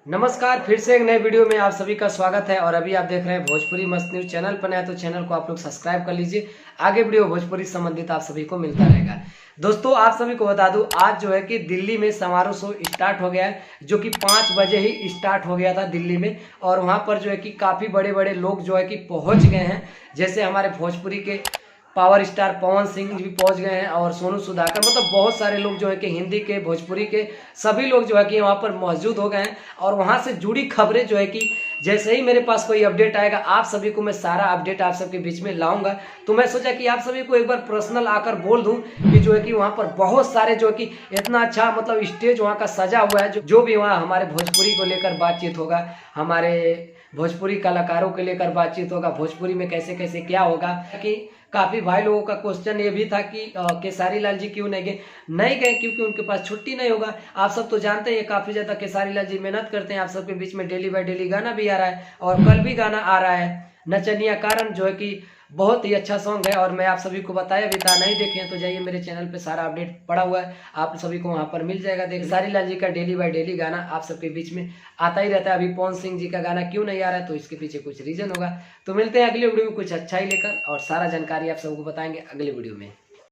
नमस्कार, फिर से एक नए वीडियो में आप सभी का स्वागत है। और अभी आप देख रहे हैं भोजपुरी मस्त न्यूज। चैनल पर नया तो चैनल को आप लोग सब्सक्राइब कर लीजिए। आगे वीडियो भोजपुरी संबंधित आप सभी को मिलता रहेगा। दोस्तों, आप सभी को बता दूं, आज जो है कि दिल्ली में समारोह शो स्टार्ट हो गया है, जो कि 5 बजे ही स्टार्ट हो गया था दिल्ली में। और वहां पर जो है कि काफी बड़े बड़े लोग जो है कि पहुंच गए हैं। जैसे हमारे भोजपुरी के पावर स्टार पवन सिंह भी पहुंच गए हैं और सोनू सुधाकर, मतलब बहुत सारे लोग जो है कि हिंदी के भोजपुरी के सभी लोग जो है कि वहां पर मौजूद हो गए हैं। और वहां से जुड़ी खबरें जो है कि जैसे ही मेरे पास कोई अपडेट आएगा, आप सभी को मैं सारा अपडेट आप सबके बीच में लाऊंगा। तो मैं सोचा कि आप सभी को एक बार पर्सनल आकर बोल दूं कि जो है कि वहां पर बहुत सारे जो है कि इतना अच्छा मतलब स्टेज वहां का सजा हुआ है। जो भी वहां हमारे भोजपुरी को लेकर बातचीत होगा, हमारे भोजपुरी कलाकारों के लेकर बातचीत होगा, भोजपुरी में कैसे कैसे क्या होगा। कि काफी भाई लोगों का क्वेश्चन ये भी था कि केसारी लाल जी क्यों नहीं गए। नहीं गए क्योंकि उनके पास छुट्टी नहीं होगा। आप सब तो जानते हैं काफी ज्यादा केसारी लाल जी मेहनत करते हैं। आप सबके बीच में डेली बाय डेली गाना भी आ रहा है और कल भी गाना आ रहा है नचनिया कारण, जो है कि बहुत ही अच्छा सॉन्ग है। और मैं आप सभी को बताया भी था, नहीं देखे हैं तो जाइए मेरे चैनल पे सारा अपडेट पड़ा हुआ है, आप सभी को वहां पर मिल जाएगा। देख, केसारी लाल जी का डेली बाय डेली गाना आप सबके बीच में आता ही रहता है। अभी पवन सिंह जी का गाना क्यों नहीं आ रहा है, तो इसके पीछे कुछ रीजन होगा। तो मिलते हैं अगले वीडियो में कुछ अच्छा ही लेकर, और सारा जानकारी आप सबको बताएंगे अगले वीडियो में।